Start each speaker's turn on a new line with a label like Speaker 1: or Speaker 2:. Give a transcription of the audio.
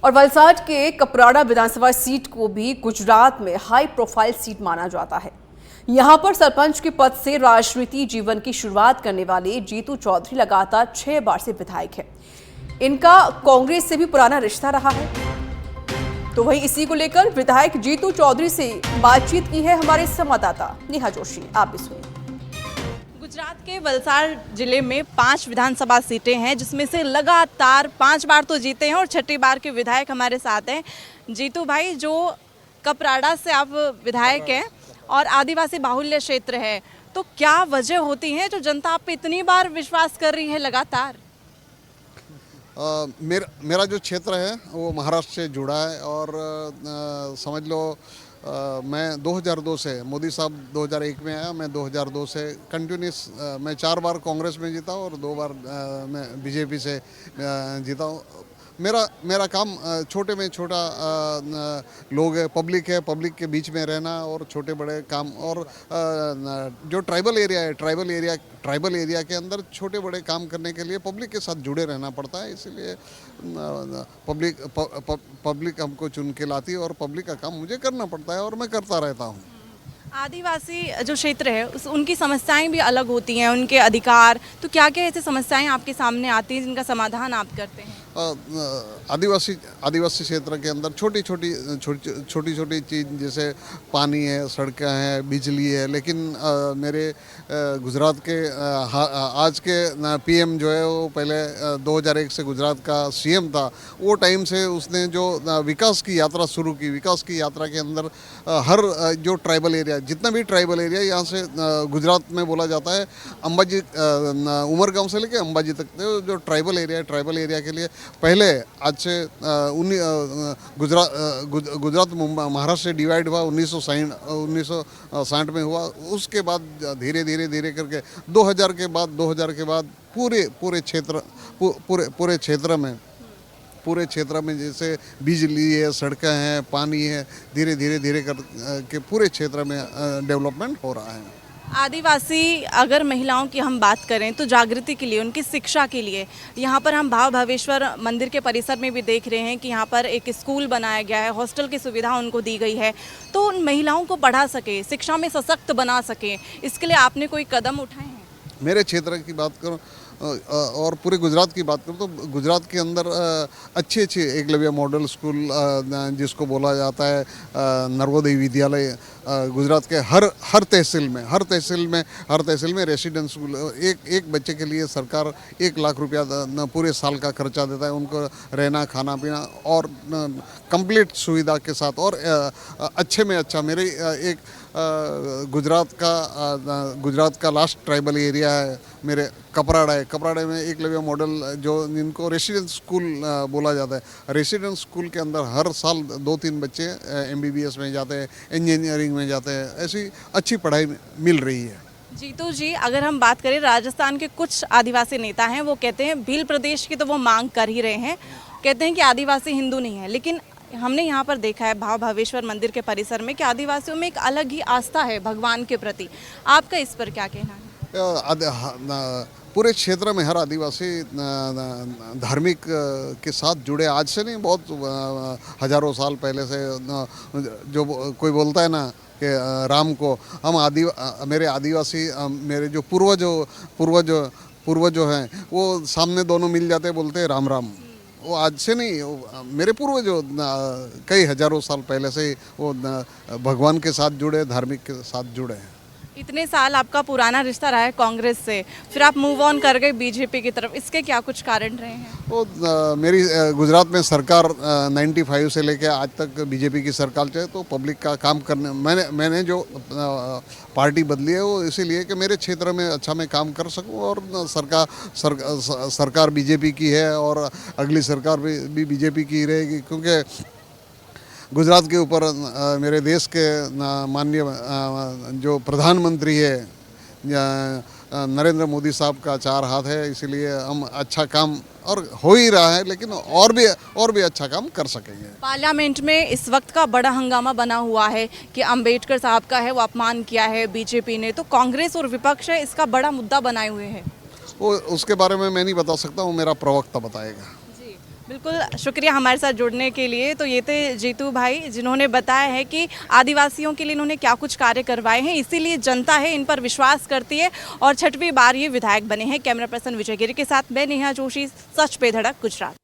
Speaker 1: और वलसाड के कपराड़ा विधानसभा सीट को भी गुजरात में हाई प्रोफाइल सीट माना जाता है। यहां पर सरपंच के पद से राजनीति जीवन की शुरुआत करने वाले जीतू चौधरी लगातार 6 बार से विधायक हैं। इनका कांग्रेस से भी पुराना रिश्ता रहा है। तो वहीं इसी को लेकर विधायक जीतू चौधरी से बातचीत की है हमारे संवाददाता नेहा जोशी ने। आप भी सुनिए।
Speaker 2: गुजरात के वलसाड जिले में 5 विधानसभा सीटें हैं, जिसमें से लगातार 5 बार तो जीते हैं और 6ठी बार के विधायक हमारे साथ हैं। जीतू भाई, जो कपराड़ा से आप विधायक हैं और आदिवासी बाहुल्य क्षेत्र है, तो क्या वजह होती है जो जनता आप पे इतनी बार विश्वास कर रही है लगातार?
Speaker 3: मेरा जो क्षेत्र है वो महाराष्ट्र से जुड़ा है और समझ लो मैं 2002 से, मोदी साहब 2001 में आया, मैं 2002 से कंटिन्यूस मैं 4 बार कांग्रेस में जीता और 2 बार मैं बीजेपी से जीता हूँ। मेरा काम छोटे में छोटा लोग है, पब्लिक के बीच में रहना और छोटे बड़े काम और जो ट्राइबल एरिया के अंदर छोटे बड़े काम करने के लिए पब्लिक के साथ जुड़े रहना पड़ता है। इसलिए पब्लिक हमको चुन के लाती है और पब्लिक का काम मुझे करना पड़ता है और मैं करता रहता हूँ।
Speaker 2: आदिवासी जो क्षेत्र है उनकी समस्याएं भी अलग होती हैं, उनके अधिकार, तो क्या क्या ऐसी समस्याएं आपके सामने आती हैं जिनका समाधान आप करते हैं?
Speaker 3: आदिवासी क्षेत्र के अंदर छोटी छोटी चीज़ जैसे पानी है, सड़कें हैं, बिजली है, लेकिन मेरे गुजरात के आज के पीएम जो है वो पहले 2001 से गुजरात का सीएम था। वो टाइम से उसने जो विकास की यात्रा शुरू की, विकास की यात्रा के अंदर हर जो ट्राइबल एरिया, जितना भी ट्राइबल एरिया यहाँ से गुजरात में बोला जाता है, अंबाजी उमरगांव से लेके अंबाजी तक जो ट्राइबल एरिया के लिए पहले आज से गुजरात महाराष्ट्र से डिवाइड हुआ 1960 में हुआ। उसके बाद धीरे करके 2000 के बाद पूरे क्षेत्र में जैसे बिजली है, सड़कें हैं, पानी है, धीरे करके पूरे क्षेत्र में डेवलपमेंट हो रहा है।
Speaker 2: आदिवासी अगर महिलाओं की हम बात करें तो जागृति के लिए, उनकी शिक्षा के लिए यहाँ पर हम भाव भावेश्वर मंदिर के परिसर में भी देख रहे हैं कि यहाँ पर एक स्कूल बनाया गया है, हॉस्टल की सुविधा उनको दी गई है, तो उन महिलाओं को पढ़ा सके, शिक्षा में सशक्त बना सके, इसके लिए आपने कोई कदम उठाए हैं?
Speaker 3: मेरे क्षेत्र की बात करूँ और पूरे गुजरात की बात करूँ तो गुजरात के अंदर अच्छे एकलव्य मॉडल स्कूल जिसको बोला जाता है, नर्वोदय विद्यालय, गुजरात के हर तहसील में रेसिडेंस स्कूल। एक बच्चे के लिए सरकार 1 लाख रुपया पूरे साल का खर्चा देता है, उनको रहना, खाना पीना और कंप्लीट सुविधा के साथ। और अच्छे में अच्छा मेरे एक गुजरात का लास्ट ट्राइबल एरिया है मेरे कपराड़ा में एकलव्य मॉडल जो जिनको रेसिडेंस स्कूल बोला जाता है। रेसिडेंस स्कूल के अंदर हर साल 2-3 बच्चे MBBS में जाते हैं, इंजीनियरिंग में जाते हैं, ऐसी अच्छी पढ़ाई मिल रही है।
Speaker 2: जीतू जी, अगर हम बात करें राजस्थान के कुछ आदिवासी नेता हैं, वो कहते हैं भील प्रदेश की तो वो मांग कर ही रहे हैं, कहते हैं कि आदिवासी हिंदू नहीं है, लेकिन हमने यहाँ पर देखा है भाव भावेश्वर मंदिर के परिसर में कि आदिवासियों में एक अलग ही आस्था है भगवान के प्रति। आपका इस पर क्या कहना है?
Speaker 3: पूरे क्षेत्र में हर आदिवासी धार्मिक के साथ जुड़े, आज से नहीं, बहुत हजारों साल पहले से। जो कोई बोलता है ना कि राम को हम मेरे आदिवासी मेरे जो पूर्वज हैं वो सामने दोनों मिल जाते, बोलते हैं राम राम। वो आज से नहीं, मेरे पूर्वज कई हजारों साल पहले से वो भगवान के साथ जुड़े, धार्मिक के साथ जुड़े हैं।
Speaker 2: इतने साल आपका पुराना रिश्ता रहा है कांग्रेस से, फिर आप मूव ऑन कर गए बीजेपी की तरफ, इसके क्या कुछ कारण रहे हैं?
Speaker 3: वो मेरी गुजरात में सरकार 95 से लेकर आज तक बीजेपी की सरकार चले, तो पब्लिक का काम करने मैंने जो पार्टी बदली है वो इसीलिए कि मेरे क्षेत्र में अच्छा मैं काम कर सकूं। और सरकार बीजेपी की है और अगली सरकार भी बीजेपी की रहेगी, क्योंकि गुजरात के ऊपर मेरे देश के माननीय जो प्रधानमंत्री है नरेंद्र मोदी साहब का 4 हाथ है। इसलिए हम अच्छा काम और हो ही रहा है, लेकिन और भी अच्छा काम कर सकेंगे।
Speaker 2: पार्लियामेंट में इस वक्त का बड़ा हंगामा बना हुआ है कि अंबेडकर साहब का है वो अपमान किया है बीजेपी ने, तो कांग्रेस और विपक्ष है इसका बड़ा मुद्दा बनाए हुए हैं।
Speaker 3: वो उसके बारे में मैं नहीं बता सकता हूँ, मेरा प्रवक्ता बताएगा।
Speaker 2: बिल्कुल, शुक्रिया हमारे साथ जुड़ने के लिए। तो ये थे जीतू भाई, जिन्होंने बताया है कि आदिवासियों के लिए इन्होंने क्या कुछ कार्य करवाए हैं, इसीलिए जनता है इन पर विश्वास करती है और 6वीं बार ये विधायक बने हैं। कैमरा पर्सन विजय गिरी के साथ मैं नेहा जोशी, सच पे धड़क, गुजरात।